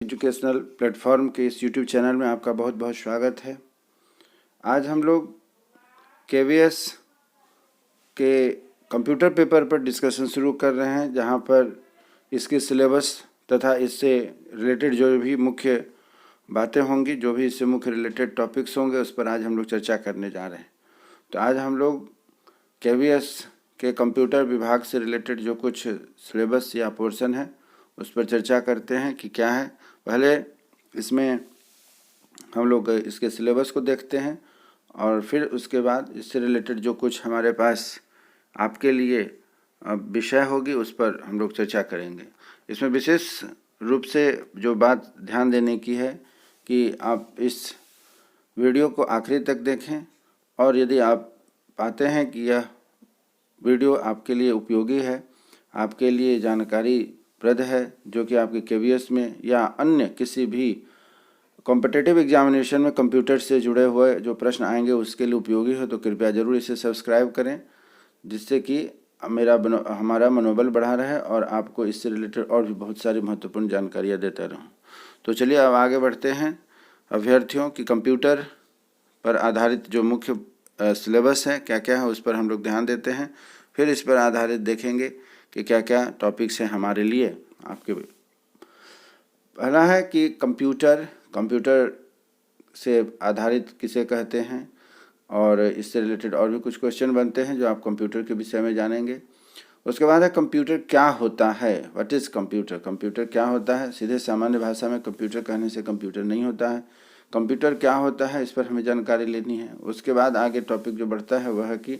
Educational platform के इस YouTube channel में आपका बहुत बहुत स्वागत है। आज हम लोग केवीएस के कंप्यूटर पेपर पर डिस्कशन शुरू कर रहे हैं, जहां पर इसके सिलेबस तथा इससे रिलेटेड जो भी मुख्य बातें होंगी, जो भी इससे मुख्य रिलेटेड टॉपिक्स होंगे, उस पर आज हम लोग चर्चा करने जा रहे हैं। तो आज हम लोग केवीएस के कंप्यूटर विभाग से रिलेटेड जो कुछ सिलेबस या पोर्शन है उस पर चर्चा करते हैं कि क्या है। पहले इसमें हम लोग इसके सिलेबस को देखते हैं और फिर उसके बाद इससे रिलेटेड जो कुछ हमारे पास आपके लिए विषय होगी उस पर हम लोग चर्चा करेंगे। इसमें विशेष रूप से जो बात ध्यान देने की है कि आप इस वीडियो को आखिरी तक देखें, और यदि आप पाते हैं कि यह वीडियो आपके लिए उपयोगी है, आपके लिए जानकारी प्रद है, जो कि आपके केवीएस में या अन्य किसी भी कॉम्पिटिटिव एग्जामिनेशन में कंप्यूटर से जुड़े हुए जो प्रश्न आएंगे उसके लिए उपयोगी हो, तो कृपया ज़रूर इसे सब्सक्राइब करें, जिससे कि हमारा मनोबल बढ़ा रहे और आपको इससे रिलेटेड और भी बहुत सारी महत्वपूर्ण जानकारियाँ देता रहूँ। तो चलिए अब आगे बढ़ते हैं। अभ्यर्थियों की कंप्यूटर पर आधारित जो मुख्य सिलेबस है क्या क्या है उस पर हम लोग ध्यान देते हैं। फिर इस पर आधारित देखेंगे कि क्या क्या टॉपिक्स हैं हमारे लिए आपके। पहला है कि कंप्यूटर से आधारित किसे कहते हैं, और इससे रिलेटेड और भी कुछ क्वेश्चन बनते हैं जो आप कंप्यूटर के विषय में जानेंगे। उसके बाद है कंप्यूटर क्या होता है, व्हाट इज़ कंप्यूटर। कंप्यूटर क्या होता है, सीधे सामान्य भाषा में कंप्यूटर कहने से कंप्यूटर नहीं होता है। कंप्यूटर क्या होता है, इस पर हमें जानकारी लेनी है। उसके बाद आगे टॉपिक जो बढ़ता है वह है कि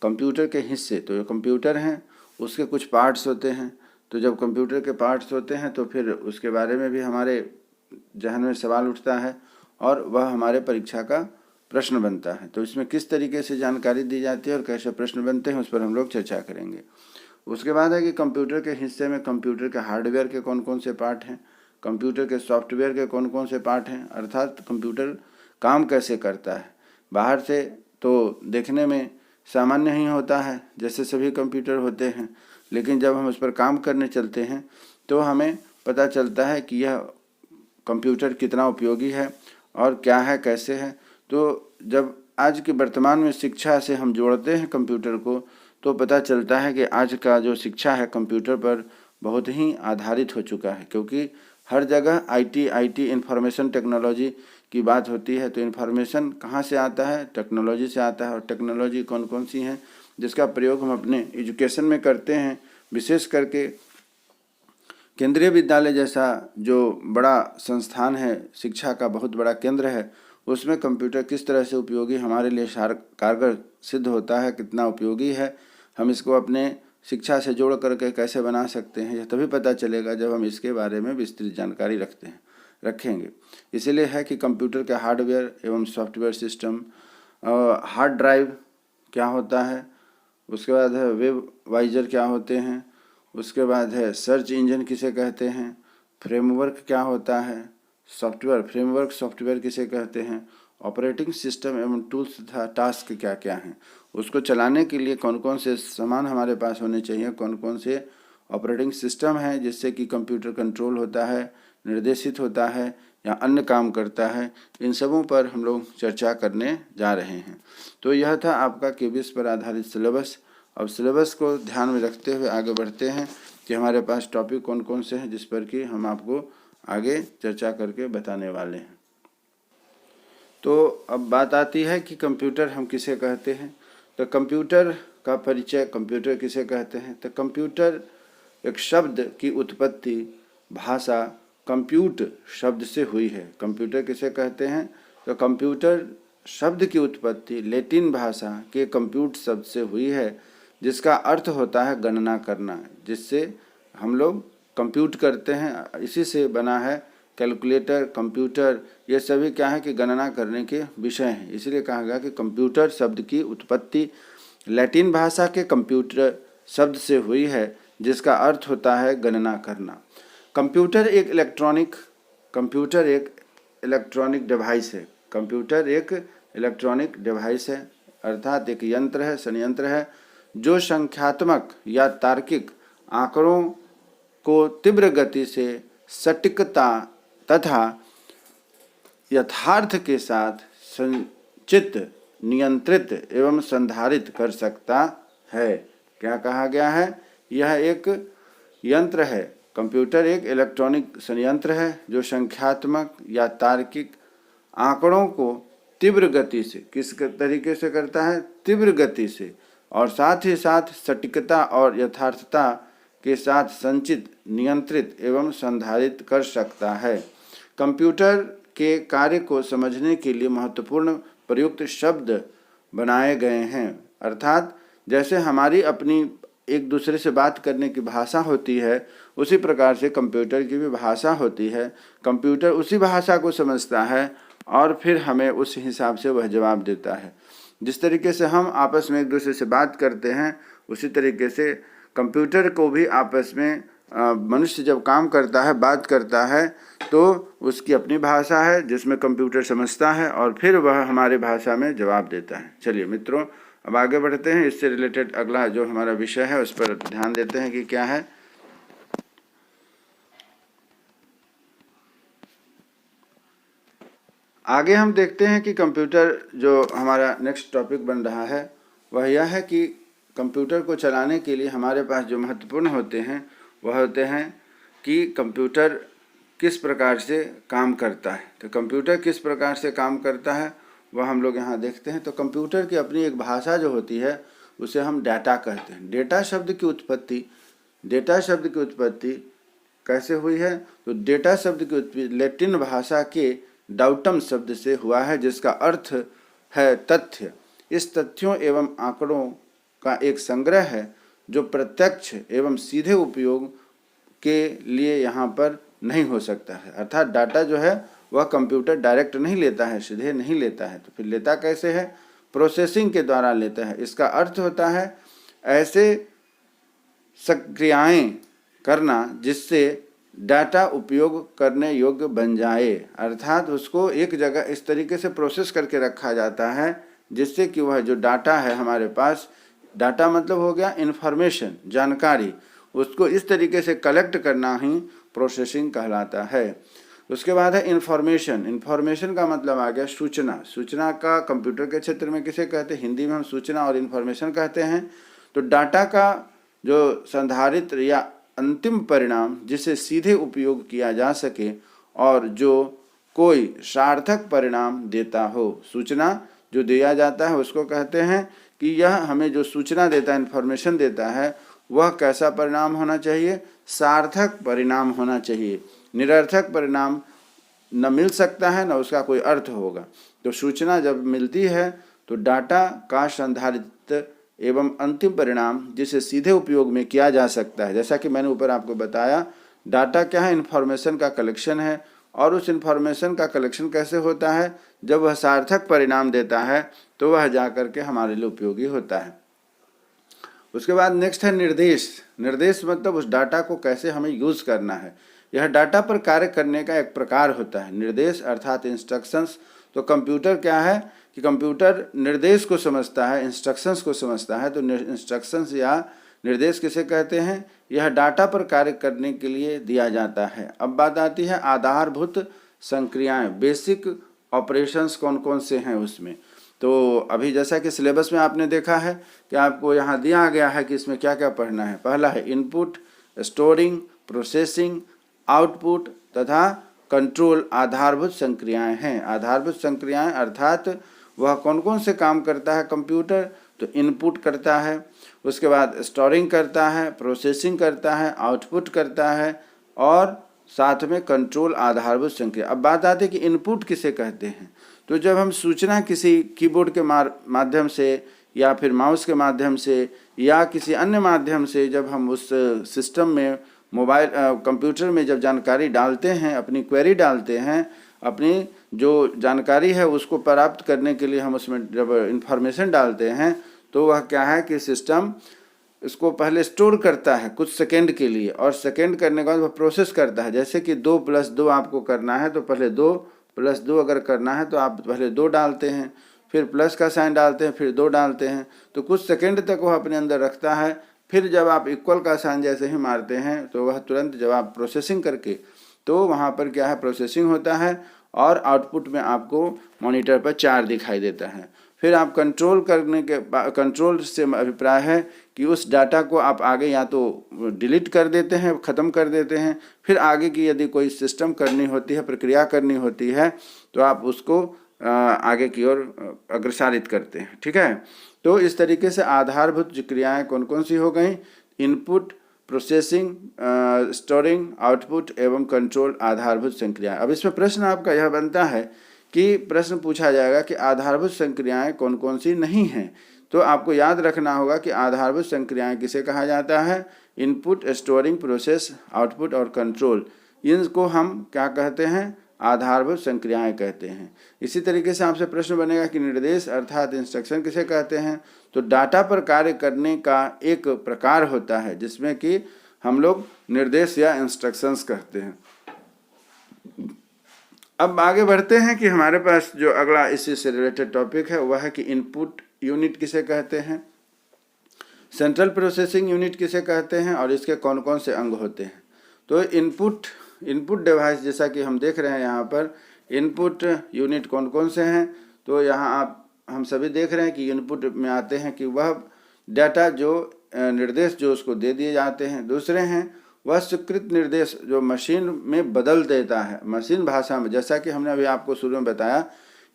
कंप्यूटर के हिस्से। तो जो कंप्यूटर हैं उसके कुछ पार्ट्स होते हैं, तो जब कंप्यूटर के पार्ट्स होते हैं तो फिर उसके बारे में भी हमारे जहन में सवाल उठता है और वह हमारे परीक्षा का प्रश्न बनता है। तो इसमें किस तरीके से जानकारी दी जाती है और कैसे प्रश्न बनते हैं उस पर हम लोग चर्चा करेंगे। उसके बाद है कि कंप्यूटर के हिस्से में कंप्यूटर के हार्डवेयर के कौन कौन से पार्ट हैं, कंप्यूटर के सॉफ्टवेयर के कौन कौन से पार्ट हैं, अर्थात कंप्यूटर काम कैसे करता है। बाहर से तो देखने में सामान्य ही होता है, जैसे सभी कंप्यूटर होते हैं, लेकिन जब हम उस पर काम करने चलते हैं तो हमें पता चलता है कि यह कंप्यूटर कितना उपयोगी है और क्या है, कैसे है। तो जब आज के वर्तमान में शिक्षा से हम जोड़ते हैं कंप्यूटर को, तो पता चलता है कि आज का जो शिक्षा है कंप्यूटर पर बहुत ही आधारित हो चुका है, क्योंकि हर जगह आईटी इंफॉर्मेशन टेक्नोलॉजी की बात होती है। तो इन्फॉर्मेशन कहाँ से आता है, टेक्नोलॉजी से आता है। और टेक्नोलॉजी कौन कौन सी हैं जिसका प्रयोग हम अपने एजुकेशन में करते हैं, विशेष करके केंद्रीय विद्यालय जैसा जो बड़ा संस्थान है, शिक्षा का बहुत बड़ा केंद्र है, उसमें कंप्यूटर किस तरह से उपयोगी हमारे लिए कारगर सिद्ध होता है, कितना उपयोगी है, हम इसको अपने शिक्षा से जोड़ करके कैसे बना सकते हैं, यह तभी पता चलेगा जब हम इसके बारे में विस्तृत जानकारी रखेंगे। इसीलिए है कि कंप्यूटर के हार्डवेयर एवं सॉफ्टवेयर सिस्टम, हार्ड ड्राइव क्या होता है, उसके बाद है वेब वाइजर क्या होते हैं, उसके बाद है सर्च इंजन किसे कहते हैं, फ्रेमवर्क क्या होता है, फ्रेमवर्क सॉफ्टवेयर किसे कहते हैं, ऑपरेटिंग सिस्टम एवं टूल्स तथा टास्क क्या क्या हैं, उसको चलाने के लिए कौन कौन से सामान हमारे पास होने चाहिए, कौन कौन से ऑपरेटिंग सिस्टम है जिससे कि कंप्यूटर कंट्रोल होता है, निर्देशित होता है या अन्य काम करता है, इन सबों पर हम लोग चर्चा करने जा रहे हैं। तो यह था आपका केवीएस पर आधारित सिलेबस। अब सिलेबस को ध्यान में रखते हुए आगे बढ़ते हैं कि हमारे पास टॉपिक कौन कौन से हैं जिस पर कि हम आपको आगे चर्चा करके बताने वाले हैं। तो अब बात आती है कि कंप्यूटर हम किसे कहते हैं। तो कंप्यूटर का परिचय, कंप्यूटर किसे कहते हैं। तो कंप्यूटर एक शब्द की उत्पत्ति भाषा कंप्यूट शब्द से हुई है। कंप्यूटर किसे कहते हैं, तो कंप्यूटर शब्द की उत्पत्ति लैटिन भाषा के कंप्यूट शब्द से हुई है, जिसका अर्थ होता है गणना करना, जिससे हम लोग कंप्यूट करते हैं। इसी से बना है कैलकुलेटर, कंप्यूटर, ये सभी क्या है कि गणना करने के विषय हैं। इसलिए कहा गया कि कंप्यूटर शब्द की उत्पत्ति लैटिन भाषा के कंप्यूटर शब्द से हुई है, जिसका अर्थ होता है गणना करना। कंप्यूटर एक इलेक्ट्रॉनिक डिवाइस है। कंप्यूटर एक इलेक्ट्रॉनिक डिवाइस है, अर्थात एक यंत्र है, संयंत्र है, जो संख्यात्मक या तार्किक आंकड़ों को तीव्र गति से सटीकता तथा यथार्थ के साथ संचित, नियंत्रित एवं संधारित कर सकता है। क्या कहा गया है? यह एक यंत्र है। कंप्यूटर एक इलेक्ट्रॉनिक संयंत्र है जो संख्यात्मक या तार्किक आंकड़ों को तीव्र गति से, किस तरीके से करता है? तीव्र गति से, और साथ ही साथ सटीकता और यथार्थता के साथ संचित, नियंत्रित एवं संधारित कर सकता है। कंप्यूटर के कार्य को समझने के लिए महत्वपूर्ण प्रयुक्त शब्द बनाए गए हैं। अर्थात जैसे हमारी अपनी एक दूसरे से बात करने की भाषा होती है, उसी प्रकार से कंप्यूटर की भी भाषा होती है। कंप्यूटर उसी भाषा को समझता है और फिर हमें उस हिसाब से वह जवाब देता है। जिस तरीके से हम आपस में एक दूसरे से बात करते हैं, उसी तरीके से कंप्यूटर को भी आपस में मनुष्य जब काम करता है, बात करता है, तो उसकी अपनी भाषा है जिसमें कंप्यूटर समझता है और फिर वह हमारी भाषा में जवाब देता है। चलिए मित्रों, अब आगे बढ़ते हैं। इससे रिलेटेड अगला जो हमारा विषय है उस पर ध्यान देते हैं कि क्या है। आगे हम देखते हैं कि कंप्यूटर, जो हमारा नेक्स्ट टॉपिक बन रहा है, वह यह है कि कंप्यूटर को चलाने के लिए हमारे पास जो महत्वपूर्ण होते हैं वह होते हैं कि कंप्यूटर किस प्रकार से काम करता है। तो कंप्यूटर किस प्रकार से काम करता है वह हम लोग यहाँ देखते हैं। तो कंप्यूटर की अपनी एक भाषा जो होती है उसे हम डाटा कहते हैं। डेटा शब्द की उत्पत्ति कैसे हुई है? तो डेटा शब्द की उत्पत्ति लैटिन भाषा के डाउटम शब्द से हुआ है, जिसका अर्थ है तथ्य। इस तथ्यों एवं आंकड़ों का एक संग्रह है जो प्रत्यक्ष एवं सीधे उपयोग के लिए यहाँ पर नहीं हो सकता है। अर्थात डाटा जो है वह कंप्यूटर डायरेक्ट नहीं लेता है, सीधे नहीं लेता है। तो फिर लेता कैसे है? प्रोसेसिंग के द्वारा लेता है। इसका अर्थ होता है ऐसे क्रियाएं करना जिससे डाटा उपयोग करने योग्य बन जाए। अर्थात उसको एक जगह इस तरीके से प्रोसेस करके रखा जाता है जिससे कि वह जो डाटा है हमारे पास, डाटा मतलब हो गया इंफॉर्मेशन, जानकारी, उसको इस तरीके से कलेक्ट करना ही प्रोसेसिंग कहलाता है। उसके बाद है इंफॉर्मेशन। इंफॉर्मेशन का मतलब आ गया सूचना। सूचना का कंप्यूटर के क्षेत्र में किसे कहते हैं? हिंदी में हम सूचना और इंफॉर्मेशन कहते हैं। तो डाटा का जो संधारित या अंतिम परिणाम जिसे सीधे उपयोग किया जा सके और जो कोई सार्थक परिणाम देता हो। सूचना जो दिया जाता है उसको कहते हैं कि यह हमें जो सूचना देता है, इन्फॉर्मेशन देता है, वह कैसा परिणाम होना चाहिए? सार्थक परिणाम होना चाहिए। निरर्थक परिणाम न मिल सकता है, न उसका कोई अर्थ होगा। तो सूचना जब मिलती है तो डाटा का संधारित एवं अंतिम परिणाम जिसे सीधे उपयोग में किया जा सकता है। जैसा कि मैंने ऊपर आपको बताया, डाटा क्या है? इन्फॉर्मेशन का कलेक्शन है। और उस इन्फॉर्मेशन का कलेक्शन कैसे होता है? जब वह सार्थक परिणाम देता है तो वह जा कर के हमारे लिए उपयोगी होता है। उसके बाद नेक्स्ट है निर्देश। निर्देश मतलब उस डाटा को कैसे हमें यूज़ करना है। यह डाटा पर कार्य करने का एक प्रकार होता है। निर्देश अर्थात इंस्ट्रक्शंस। तो कंप्यूटर क्या है कि कंप्यूटर निर्देश को समझता है, इंस्ट्रक्शंस को समझता है। तो इंस्ट्रक्शंस या निर्देश किसे कहते हैं? यह डाटा पर कार्य करने के लिए दिया जाता है। अब बात आती है आधारभूत संक्रियाएं, बेसिक ऑपरेशंस कौन कौन से हैं उसमें। तो अभी जैसा कि सिलेबस में आपने देखा है कि आपको यहाँ दिया गया है कि इसमें क्या क्या पढ़ना है। पहला है इनपुट, स्टोरिंग, प्रोसेसिंग, आउटपुट तथा कंट्रोल आधारभूत संक्रियाएं हैं। आधारभूत संक्रियाएं अर्थात वह कौन कौन से काम करता है कंप्यूटर? तो इनपुट करता है, उसके बाद स्टोरिंग करता है, प्रोसेसिंग करता है, आउटपुट करता है और साथ में कंट्रोल आधारभूत संक्रिया। अब बात आती है कि इनपुट किसे कहते हैं। तो जब हम सूचना किसी कीबोर्ड के माध्यम से या फिर माउस के माध्यम से या किसी अन्य माध्यम से जब हम उस सिस्टम में मोबाइल कंप्यूटर में जब जानकारी डालते हैं, अपनी क्वेरी डालते हैं, अपनी जो जानकारी है उसको प्राप्त करने के लिए हम उसमें जब इंफॉर्मेशन डालते हैं तो वह क्या है कि सिस्टम इसको पहले स्टोर करता है कुछ सेकंड के लिए और सेकंड करने के बाद वह प्रोसेस करता है। जैसे कि 2 + 2 आपको करना है तो पहले 2 + 2 अगर करना है तो आप पहले 2 डालते हैं, फिर प्लस का साइन डालते हैं, फिर 2 डालते हैं। तो कुछ सेकंड तक वह अपने अंदर रखता है। फिर जब आप इक्वल का साइन जैसे ही मारते हैं तो वह तुरंत जब आप प्रोसेसिंग करके तो वहाँ पर क्या है, प्रोसेसिंग होता है और आउटपुट में आपको मॉनिटर पर 4 दिखाई देता है। फिर आप कंट्रोल करने के कंट्रोल से अभिप्राय है कि उस डाटा को आप आगे या तो डिलीट कर देते हैं, ख़त्म कर देते हैं, फिर आगे की यदि कोई सिस्टम करनी होती है, प्रक्रिया करनी होती है, तो आप उसको आगे की ओर अग्रसारित करते हैं। ठीक है, तो इस तरीके से आधारभूत क्रियाएं कौन कौन सी हो गई? इनपुट, प्रोसेसिंग, स्टोरिंग, आउटपुट एवं कंट्रोल आधारभूत संक्रियाएं। अब इसमें प्रश्न आपका यह बनता है कि प्रश्न पूछा जाएगा कि आधारभूत संक्रियाएं कौन कौन सी नहीं हैं। तो आपको याद रखना होगा कि आधारभूत संक्रियाएं किसे कहा जाता है? इनपुट, स्टोरिंग, प्रोसेस, आउटपुट और कंट्रोल, इनको हम क्या कहते हैं? आधारभूत संक्रियाएं कहते हैं। इसी तरीके से आपसे प्रश्न बनेगा कि निर्देश अर्थात इंस्ट्रक्शन किसे कहते हैं? तो डाटा पर कार्य करने का एक प्रकार होता है जिसमें कि हम लोग निर्देश या इंस्ट्रक्शंस कहते हैं। अब आगे बढ़ते हैं कि हमारे पास जो अगला इसी से रिलेटेड टॉपिक है वह है कि इनपुट यूनिट किसे कहते हैं, सेंट्रल प्रोसेसिंग यूनिट किसे कहते हैं और इसके कौन कौन से अंग होते हैं। तो इनपुट डिवाइस, जैसा कि हम देख रहे हैं यहाँ पर इनपुट यूनिट कौन कौन से हैं। तो यहाँ हम सभी देख रहे हैं कि इनपुट में आते हैं कि वह डाटा जो निर्देश जो उसको दे दिए जाते हैं। दूसरे हैं वह स्वीकृत निर्देश जो मशीन में बदल देता है, मशीन भाषा में। जैसा कि हमने अभी आपको शुरू में बताया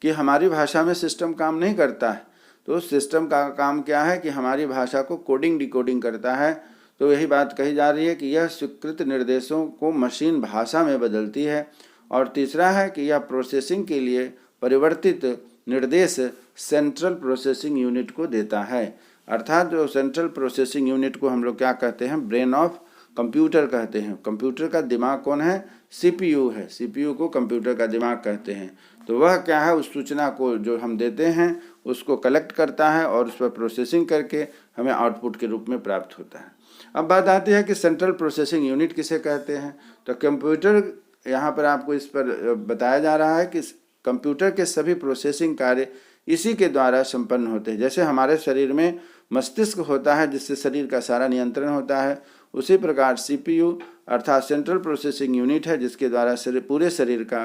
कि हमारी भाषा में सिस्टम काम नहीं करता है, तो सिस्टम का काम क्या है कि हमारी भाषा को कोडिंग डिकोडिंग करता है। तो यही बात कही जा रही है कि यह स्वीकृत निर्देशों को मशीन भाषा में बदलती है। और तीसरा है कि यह प्रोसेसिंग के लिए परिवर्तित निर्देश सेंट्रल प्रोसेसिंग यूनिट को देता है। अर्थात जो सेंट्रल प्रोसेसिंग यूनिट को हम लोग क्या कहते हैं? ब्रेन ऑफ कंप्यूटर कहते हैं। कंप्यूटर का दिमाग कौन है? सीपीयू है। सीपीयू को कंप्यूटर का दिमाग कहते हैं। तो वह क्या है, उस सूचना को जो हम देते हैं उसको कलेक्ट करता है और उस पर प्रोसेसिंग करके हमें आउटपुट के रूप में प्राप्त होता है। अब बात आती है कि सेंट्रल प्रोसेसिंग यूनिट किसे कहते हैं। तो कंप्यूटर, यहाँ पर आपको इस पर बताया जा रहा है कि कंप्यूटर के सभी प्रोसेसिंग कार्य इसी के द्वारा संपन्न होते हैं। जैसे हमारे शरीर में मस्तिष्क होता है जिससे शरीर का सारा नियंत्रण होता है, उसी प्रकार सीपीयू अर्थात सेंट्रल प्रोसेसिंग यूनिट है जिसके द्वारा पूरे शरीर का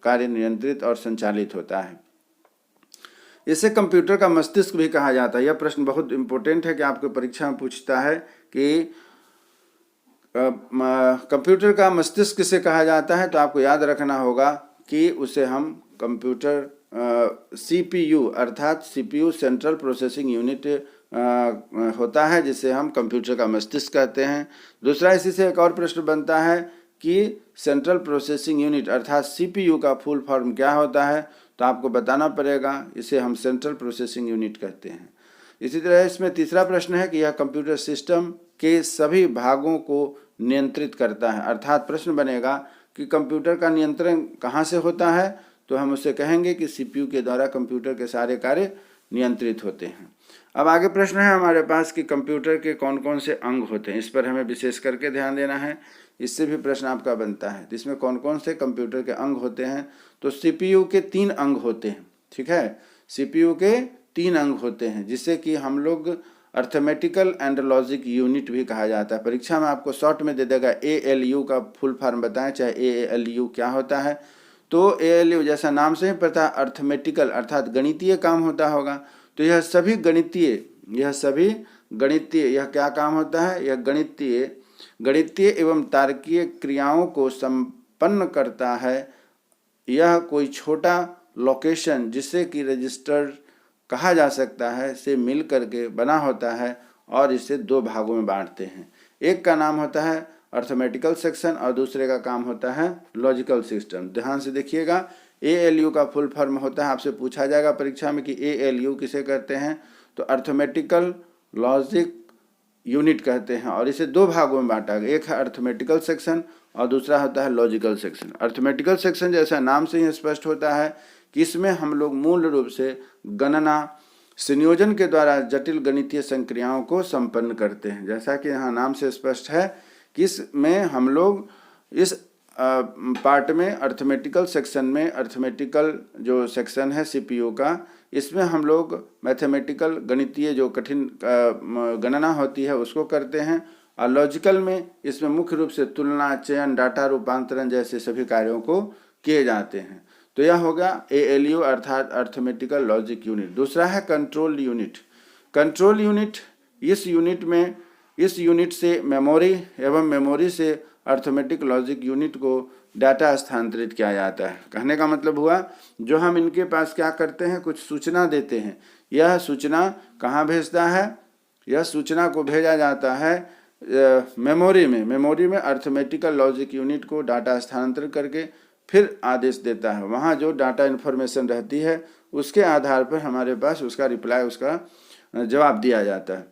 कार्य नियंत्रित और संचालित होता है। इसे कंप्यूटर का मस्तिष्क भी कहा जाता है। यह प्रश्न बहुत इंपॉर्टेंट है कि आपको परीक्षा में पूछता है कि कंप्यूटर का मस्तिष्क किसे कहा जाता है। तो आपको याद रखना होगा कि उसे हम कंप्यूटर सीपीयू अर्थात सीपीयू सेंट्रल प्रोसेसिंग यूनिट होता है जिसे हम कंप्यूटर का मस्तिष्क कहते हैं। दूसरा, इसी से एक और प्रश्न बनता है कि सेंट्रल प्रोसेसिंग यूनिट अर्थात सीपीयू का फुल फॉर्म क्या होता है। तो आपको बताना पड़ेगा, इसे हम सेंट्रल प्रोसेसिंग यूनिट कहते हैं। इसी तरह इसमें तीसरा प्रश्न है कि यह कंप्यूटर सिस्टम के सभी भागों को नियंत्रित करता है। अर्थात प्रश्न बनेगा कि कंप्यूटर का नियंत्रण कहाँ से होता है। तो हम उसे कहेंगे कि सीपीयू के द्वारा कंप्यूटर के सारे कार्य नियंत्रित होते हैं। अब आगे प्रश्न है हमारे पास कि कंप्यूटर के कौन कौन से अंग होते हैं। इस पर हमें विशेष करके ध्यान देना है, इससे भी प्रश्न आपका बनता है। इसमें कौन कौन से कंप्यूटर के अंग होते हैं। तो सीपीयू के 3 अंग होते हैं। ठीक है, सीपीयू के 3 अंग होते हैं जिसे कि हम लोग अर्थमेटिकल एंड लॉजिक यूनिट भी कहा जाता है। परीक्षा में आपको शॉर्ट में दे देगा ALU का फुल फॉर्म बताएं, चाहे ALU क्या होता है। तो ALU जैसा नाम से ही पता, अर्थमेटिकल अर्थात गणितीय काम होता होगा। तो यह सभी गणितीय यह क्या काम होता है? यह गणितीय एवं तार्किक क्रियाओं को संपन्न करता है। यह कोई छोटा लोकेशन जिसे कि रजिस्टर कहा जा सकता है से मिल करके बना होता है और इसे 2 भागों में बांटते हैं। एक का नाम होता है अर्थमेटिकल सेक्शन और दूसरे का काम होता है लॉजिकल सिस्टम। ध्यान से देखिएगा, ALU का फुल फॉर्म होता है, आपसे पूछा जाएगा परीक्षा में कि ALU किसे कहते हैं। तो अर्थमेटिकल लॉजिक यूनिट कहते हैं और इसे 2 भागों में बांटा गया। एक है अर्थमेटिकल सेक्शन और दूसरा होता है लॉजिकल सेक्शन। अर्थमेटिकल सेक्शन जैसा नाम से ही स्पष्ट होता है कि इसमें हम लोग मूल रूप से गणना संयोजन के द्वारा जटिल गणितीय संक्रियाओं को संपन्न करते हैं। जैसा कि यहाँ नाम से स्पष्ट है कि इसमें हम लोग इस पार्ट में अर्थमेटिकल सेक्शन में, अर्थमेटिकल जो सेक्शन है सीपीयू का, इसमें हम लोग मैथमेटिकल गणितीय जो कठिन गणना होती है उसको करते हैं और लॉजिकल में इसमें मुख्य रूप से तुलना, चयन, डाटा रूपांतरण जैसे सभी कार्यों को किए जाते हैं। तो यह हो गया ALU अर्थात अर्थमेटिकल लॉजिक यूनिट। दूसरा है कंट्रोल यूनिट। कंट्रोल यूनिट, इस यूनिट से मेमोरी एवं मेमोरी से अर्थमेटिक लॉजिक यूनिट को डाटा स्थानांतरित किया जाता है। कहने का मतलब हुआ, जो हम इनके पास क्या करते हैं, कुछ सूचना देते हैं, यह सूचना कहाँ भेजता है, यह सूचना को भेजा जाता है मेमोरी में अर्थमेटिकल लॉजिक यूनिट को डाटा स्थानांतरित करके फिर आदेश देता है। वहाँ जो डाटा इन्फॉर्मेशन रहती है उसके आधार पर हमारे पास उसका रिप्लाई, उसका जवाब दिया जाता है।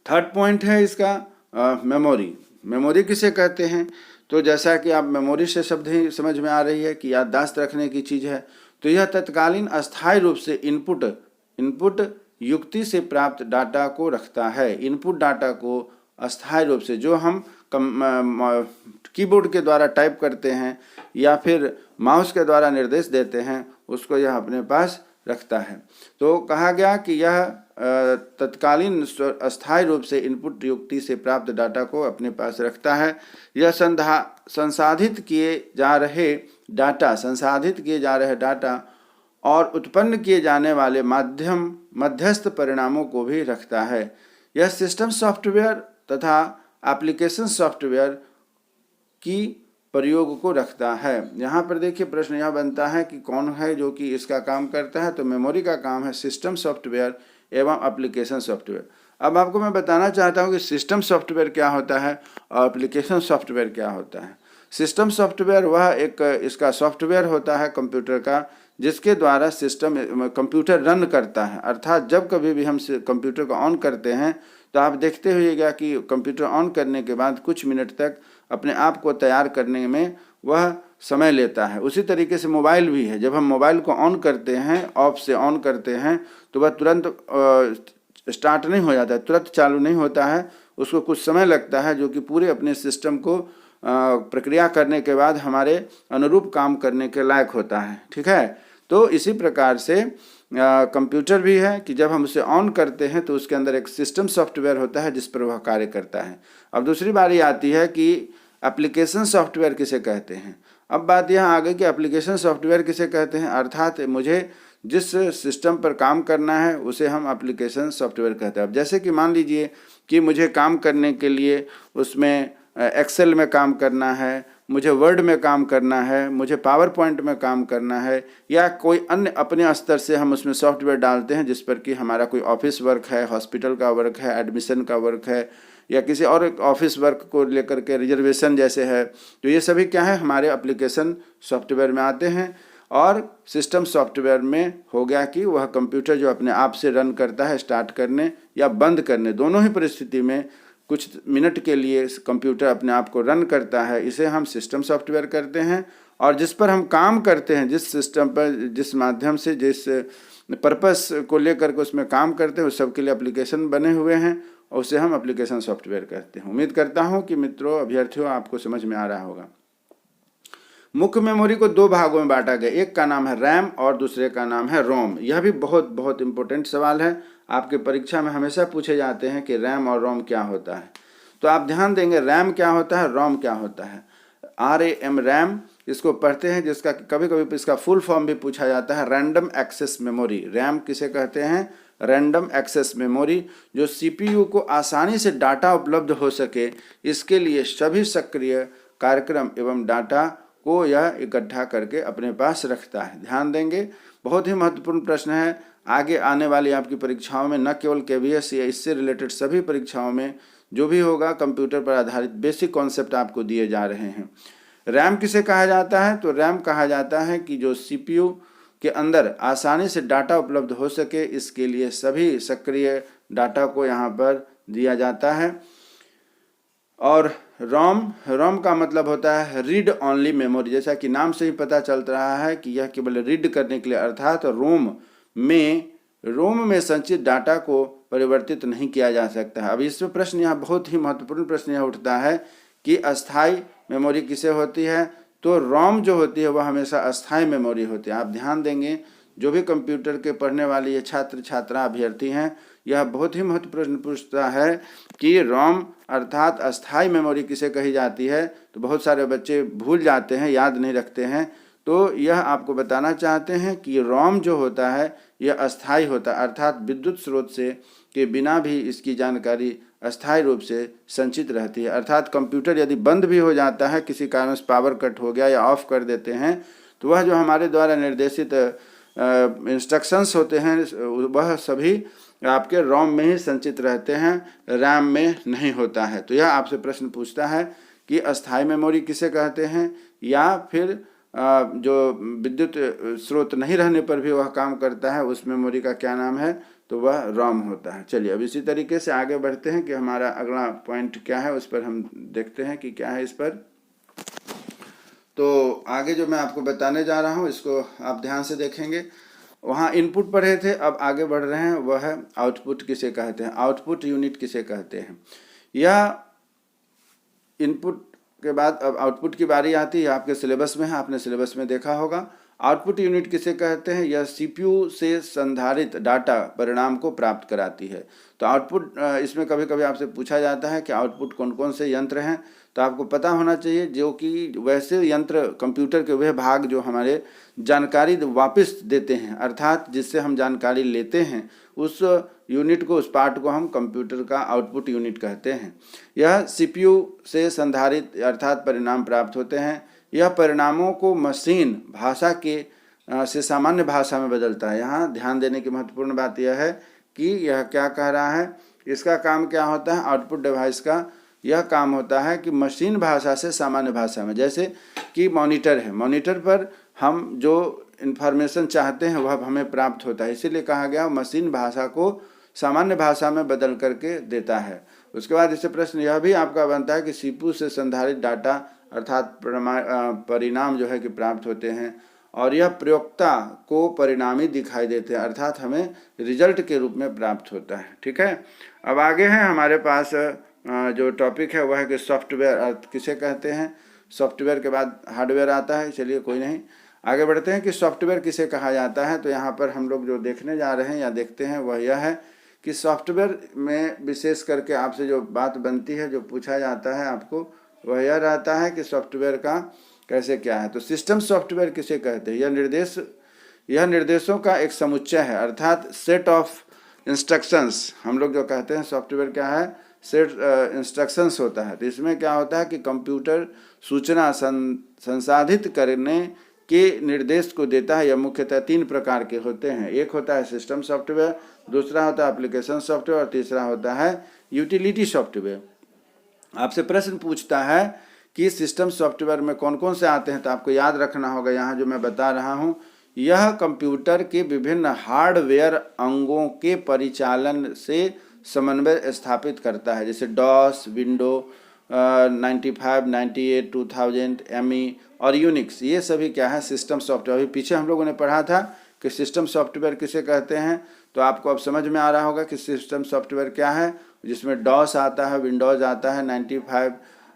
थर्ड पॉइंट है इसका मेमोरी। मेमोरी किसे कहते हैं? तो जैसा कि आप मेमोरी से शब्द ही समझ में आ रही है कि याददाश्त रखने की चीज़ है, तो यह तत्कालीन अस्थायी रूप से इनपुट युक्ति से प्राप्त डाटा को रखता है। इनपुट डाटा को अस्थायी रूप से जो हम कीबोर्ड के द्वारा टाइप करते हैं या फिर माउस के द्वारा निर्देश देते हैं, उसको यह अपने पास रखता है। तो कहा गया कि यह तत्कालीन अस्थायी रूप से इनपुट युक्ति से प्राप्त डाटा को अपने पास रखता है। यह संसाधित किए जा रहे डाटा और उत्पन्न किए जाने वाले मध्यस्थ परिणामों को भी रखता है। यह सिस्टम सॉफ्टवेयर तथा एप्लीकेशन सॉफ्टवेयर की प्रयोग को रखता है। यहाँ पर देखिए प्रश्न यह बनता है कि कौन है जो कि इसका काम करता है, तो मेमोरी का काम है सिस्टम सॉफ्टवेयर एवं एप्लीकेशन सॉफ्टवेयर। अब आपको मैं बताना चाहता हूँ कि सिस्टम सॉफ्टवेयर क्या होता है और एप्लीकेशन सॉफ्टवेयर क्या होता है। सिस्टम सॉफ्टवेयर वह एक इसका सॉफ्टवेयर होता है कंप्यूटर का, जिसके द्वारा कंप्यूटर रन करता है। अर्थात जब कभी भी हम कंप्यूटर को ऑन करते हैं तो आप देखते होइएगा कि कंप्यूटर ऑन करने के बाद कुछ मिनट तक अपने आप को तैयार करने में वह समय लेता है। उसी तरीके से मोबाइल भी है। जब हम मोबाइल को ऑन करते हैं, ऑफ से ऑन करते हैं, तो वह तुरंत स्टार्ट नहीं हो जाता है, तुरंत चालू नहीं होता है, उसको कुछ समय लगता है, जो कि पूरे अपने सिस्टम को प्रक्रिया करने के बाद हमारे अनुरूप काम करने के लायक होता है। ठीक है, तो इसी प्रकार से कंप्यूटर भी है कि जब हम उसे ऑन करते हैं तो उसके अंदर एक सिस्टम सॉफ्टवेयर होता है जिस पर वह कार्य करता है। अब दूसरी बारी आती है कि एप्लीकेशन सॉफ्टवेयर किसे कहते हैं। अब बात यह आ गई कि एप्लीकेशन सॉफ्टवेयर किसे कहते हैं, अर्थात मुझे जिस सिस्टम पर काम करना है उसे हम एप्लीकेशन सॉफ्टवेयर कहते हैं। अब जैसे कि मान लीजिए कि मुझे काम करने के लिए उसमें एक्सेल में काम करना है, मुझे वर्ड में काम करना है, मुझे पावर पॉइंट में काम करना है, या कोई अन्य अपने स्तर से हम उसमें सॉफ्टवेयर डालते हैं जिस पर कि हमारा कोई ऑफिस वर्क है, हॉस्पिटल का वर्क है, एडमिशन का वर्क है, या किसी और ऑफिस वर्क को लेकर के रिजर्वेशन जैसे है, तो ये सभी क्या है, हमारे एप्लीकेशन सॉफ्टवेयर में आते हैं। और सिस्टम सॉफ्टवेयर में हो गया कि वह कंप्यूटर जो अपने आप से रन करता है, स्टार्ट करने या बंद करने, दोनों ही परिस्थिति में कुछ मिनट के लिए कंप्यूटर अपने आप को रन करता है, इसे हम सिस्टम सॉफ्टवेयर करते हैं। और जिस पर हम काम करते हैं, जिस सिस्टम पर, जिस माध्यम से, जिस पर्पस को लेकर के उसमें काम करते हैं, उस सब के लिए एप्लीकेशन बने हुए हैं और उसे हम एप्लीकेशन सॉफ्टवेयर कहते हैं। उम्मीद करता हूं कि मित्रों, अभ्यर्थियों, आपको समझ में आ रहा होगा। मुख्य मेमोरी को दो भागों में बांटा गया, एक का नाम है रैम और दूसरे का नाम है रोम। यह भी बहुत बहुत इंपॉर्टेंट सवाल है, आपके परीक्षा में हमेशा पूछे जाते हैं कि रैम और रोम क्या होता है। तो आप ध्यान देंगे, रैम क्या होता है, रोम क्या होता है। RAM रैम इसको पढ़ते हैं, जिसका कभी कभी इसका फुल फॉर्म भी पूछा जाता है, रैंडम एक्सेस मेमोरी। रैम किसे कहते हैं, रैंडम एक्सेस मेमोरी, जो CPU को आसानी से डाटा उपलब्ध हो सके, इसके लिए सभी सक्रिय कार्यक्रम एवं डाटा को यह इकट्ठा करके अपने पास रखता है। ध्यान देंगे, बहुत ही महत्वपूर्ण प्रश्न है। आगे आने वाली आपकी परीक्षाओं में, न केवल KVS या इससे रिलेटेड सभी परीक्षाओं में जो भी होगा, कंप्यूटर पर आधारित बेसिक कॉन्सेप्ट आपको दिए जा रहे हैं। रैम किसे कहा जाता है, तो रैम कहा जाता है कि जो CPU के अंदर आसानी से डाटा उपलब्ध हो सके, इसके लिए सभी सक्रिय डाटा को यहाँ पर दिया जाता है। और रोम का मतलब होता है रीड ओनली मेमोरी। जैसा कि नाम से ही पता चल रहा है कि यह केवल रीड करने के लिए, अर्थात रोम में संचित डाटा को परिवर्तित नहीं किया जा सकता है। अब इसमें प्रश्न यहाँ बहुत ही महत्वपूर्ण प्रश्न यह उठता है कि अस्थाई मेमोरी किसे होती है, तो रोम जो होती है वह हमेशा अस्थाई मेमोरी होती है। आप ध्यान देंगे जो भी कंप्यूटर के पढ़ने वाली ये छात्र छात्रा अभ्यर्थी हैं, यह बहुत ही महत्वपूर्ण प्रश्न पूछता है कि रोम अर्थात अस्थाई मेमोरी किसे कही जाती है। तो बहुत सारे बच्चे भूल जाते हैं, याद नहीं रखते हैं। तो यह आपको बताना चाहते हैं कि रोम जो होता है यह अस्थाई होता है, अर्थात विद्युत स्रोत से के बिना भी इसकी जानकारी अस्थायी रूप से संचित रहती है। अर्थात कंप्यूटर यदि बंद भी हो जाता है, किसी कारण से पावर कट हो गया या ऑफ कर देते हैं, तो वह जो हमारे द्वारा निर्देशित इंस्ट्रक्शंस होते हैं वह सभी आपके रोम में ही संचित रहते हैं, रैम में नहीं होता है। तो यह आपसे प्रश्न पूछता है कि अस्थायी मेमोरी किसे कहते हैं, या फिर जो विद्युत स्रोत नहीं रहने पर भी वह काम करता है उस मेमोरी का क्या नाम है, तो वह रोम होता है। चलिए अब इसी तरीके से आगे बढ़ते हैं कि हमारा अगला पॉइंट क्या है, उस पर हम देखते हैं कि क्या है इस पर। तो आगे जो मैं आपको बताने जा रहा हूँ इसको आप ध्यान से देखेंगे। वहाँ इनपुट पढ़े थे, अब आगे बढ़ रहे हैं, वह है आउटपुट किसे कहते हैं, आउटपुट यूनिट किसे कहते हैं। यह इनपुट के बाद अब आउटपुट की बारी आती है, आपके सिलेबस में है, आपने सिलेबस में देखा होगा। आउटपुट यूनिट किसे कहते हैं, यह सीपीयू से संधारित डाटा परिणाम को प्राप्त कराती है। तो आउटपुट इसमें कभी कभी आपसे पूछा जाता है कि आउटपुट कौन कौन से यंत्र हैं, तो आपको पता होना चाहिए जो कि वैसे यंत्र कंप्यूटर के वह भाग जो हमारे जानकारी वापस देते हैं, अर्थात जिससे हम जानकारी लेते हैं, उस यूनिट को, उस पार्ट को हम कंप्यूटर का आउटपुट यूनिट कहते हैं। यह सीपीयू से संधारित अर्थात परिणाम प्राप्त होते हैं। यह परिणामों को मशीन भाषा के से सामान्य भाषा में बदलता है। यहाँ ध्यान देने की महत्वपूर्ण बात यह है कि यह क्या कह रहा है, इसका काम क्या होता है, आउटपुट डिवाइस का यह काम होता है कि मशीन भाषा से सामान्य भाषा में, जैसे कि मॉनिटर है, मॉनिटर पर हम जो इन्फॉर्मेशन चाहते हैं वह हमें प्राप्त होता है, इसीलिए कहा गया मशीन भाषा को सामान्य भाषा में बदल करके देता है। उसके बाद इससे प्रश्न यह भी आपका बनता है कि सीपीयू से संधारित डाटा अर्थात परिणाम जो है कि प्राप्त होते हैं, और यह प्रयोक्ता को परिणामी दिखाई देते हैं, अर्थात हमें रिजल्ट के रूप में प्राप्त होता है। ठीक है, अब आगे है हमारे पास जो टॉपिक है वह है कि सॉफ्टवेयर किसे कहते हैं। सॉफ्टवेयर के बाद हार्डवेयर आता है। चलिए कोई नहीं, आगे बढ़ते हैं कि सॉफ्टवेयर किसे कहा जाता है। तो यहाँ पर हम लोग जो देखने जा रहे हैं या देखते हैं वह यह है कि सॉफ्टवेयर में विशेष करके आपसे जो बात बनती है, जो पूछा जाता है आपको, वह यह रहता है कि सॉफ्टवेयर का कैसे क्या है। तो सिस्टम सॉफ्टवेयर किसे कहते हैं, यह निर्देशों का एक समुच्चय है, अर्थात सेट ऑफ इंस्ट्रक्शंस। हम लोग जो कहते हैं सॉफ्टवेयर क्या है, सेट इंस्ट्रक्शंस होता है। तो इसमें क्या होता है कि कंप्यूटर सूचना संसाधित करने के निर्देश को देता है। यह मुख्यतः 3 प्रकार के होते हैं। एक होता है सिस्टम सॉफ्टवेयर, दूसरा होता है एप्लीकेशन सॉफ्टवेयर, और तीसरा होता है यूटिलिटी सॉफ्टवेयर। आपसे प्रश्न पूछता है कि सिस्टम सॉफ्टवेयर में कौन कौन से आते हैं, तो आपको याद रखना होगा यहाँ जो मैं बता रहा हूँ, यह कंप्यूटर के विभिन्न हार्डवेयर अंगों के परिचालन से समन्वय स्थापित करता है, जैसे डॉस, विंडो 95, 98, 2000, ME और यूनिक्स। ये सभी क्या है, सिस्टम सॉफ्टवेयर। अभी पीछे हम लोगों ने पढ़ा था कि सिस्टम सॉफ्टवेयर किसे कहते हैं, तो आपको अब समझ में आ रहा होगा कि सिस्टम सॉफ्टवेयर क्या है, जिसमें डॉस आता है, विंडोज़ आता है, 95,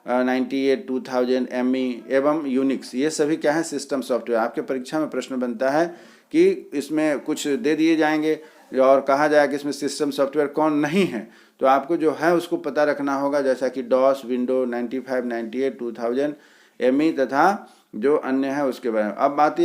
98, 2000, ME एवं यूनिक्स। ये सभी क्या है, सिस्टम सॉफ्टवेयर। आपके परीक्षा में प्रश्न बनता है कि इसमें कुछ दे दिए जाएंगे और कहा जाए कि इसमें सिस्टम सॉफ्टवेयर कौन नहीं है, तो आपको जो है उसको पता रखना होगा, जैसा कि डॉस, विंडो 95, 98, 2000, ME तथा जो अन्य है उसके बारे में। अब आती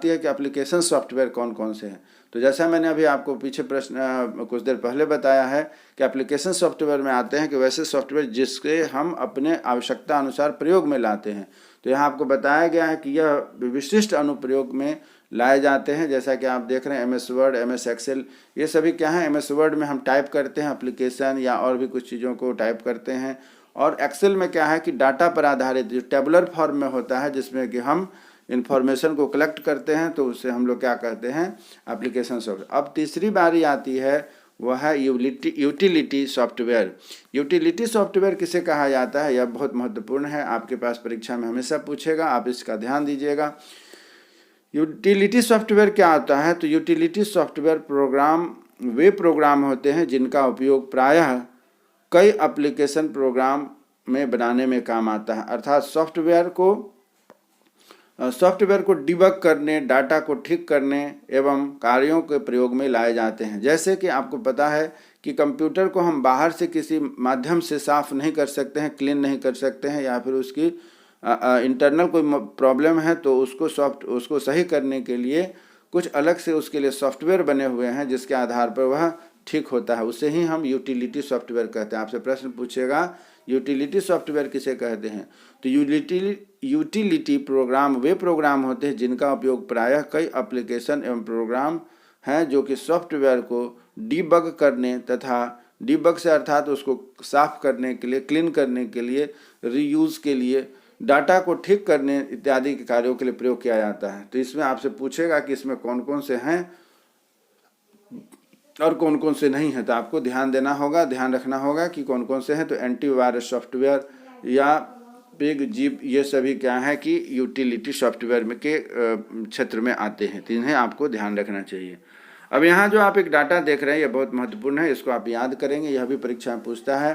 है कि एप्लीकेशन सॉफ्टवेयर कौन कौन से हैं। तो जैसा मैंने अभी आपको पीछे प्रश्न कुछ देर पहले बताया है कि एप्लीकेशन सॉफ्टवेयर में आते हैं कि वैसे सॉफ्टवेयर जिसके हम अपने आवश्यकता अनुसार प्रयोग में लाते हैं। तो यहाँ आपको बताया गया है कि यह विशिष्ट अनुप्रयोग में लाए जाते हैं, जैसा कि आप देख रहे हैं MS वर्ड, MS एक्सेल, ये सभी क्या है, MS वर्ड में हम टाइप करते हैं एप्लीकेशन या और भी कुछ चीज़ों को टाइप करते हैं, और एक्सेल में क्या है कि डाटा पर आधारित जो टेबुलर फॉर्म में होता है, जिसमें कि हम इन्फॉर्मेशन को कलेक्ट करते हैं, तो उससे हम लोग क्या कहते हैं, एप्लीकेशन सॉफ्टवेयर। अब तीसरी बारी आती है, वह है यूटिलिटी सॉफ्टवेयर। यूटिलिटी सॉफ्टवेयर किसे कहा जाता है, यह बहुत महत्वपूर्ण है, आपके पास परीक्षा में हमेशा पूछेगा, आप इसका ध्यान दीजिएगा। यूटिलिटी सॉफ्टवेयर क्या होता है, तो यूटिलिटी सॉफ्टवेयर वे प्रोग्राम होते हैं जिनका उपयोग प्रायः कई एप्लीकेशन प्रोग्राम में बनाने में काम आता है। अर्थात सॉफ्टवेयर को सॉफ्टवेयर को डिबग करने, डाटा को ठीक करने एवं कार्यों के प्रयोग में लाए जाते हैं। जैसे कि आपको पता है कि कंप्यूटर को हम बाहर से किसी माध्यम से साफ नहीं कर सकते हैं, क्लीन नहीं कर सकते हैं, या फिर उसकी इंटरनल कोई प्रॉब्लम है तो उसको सही करने के लिए कुछ अलग से उसके लिए सॉफ्टवेयर बने हुए हैं जिसके आधार पर वह ठीक होता है। उसे ही हम यूटिलिटी सॉफ्टवेयर कहते हैं। आपसे प्रश्न पूछेगा यूटिलिटी सॉफ्टवेयर किसे कहते हैं, तो यूटिलिटी प्रोग्राम वे प्रोग्राम होते हैं जिनका उपयोग प्रायः कई एप्लीकेशन एवं प्रोग्राम हैं जो कि सॉफ्टवेयर को डीबग करने तथा डीबग से अर्थात उसको साफ करने के लिए, क्लीन करने के लिए, रीयूज़ के लिए, डाटा को ठीक करने इत्यादि के कार्यों के लिए प्रयोग किया जाता है। तो इसमें आपसे पूछेगा कि इसमें कौन कौन से हैं और कौन कौन से नहीं हैं, तो आपको ध्यान देना होगा, ध्यान रखना होगा कि कौन कौन से हैं। तो एंटीवायरस सॉफ्टवेयर या पिग, जीप, ये सभी क्या है कि यूटिलिटी सॉफ्टवेयर में के क्षेत्र में आते हैं, तो इन्हें आपको ध्यान रखना चाहिए। अब यहाँ जो आप एक डाटा देख रहे हैं ये बहुत महत्वपूर्ण है, इसको आप याद करेंगे। यह भी परीक्षा में पूछता है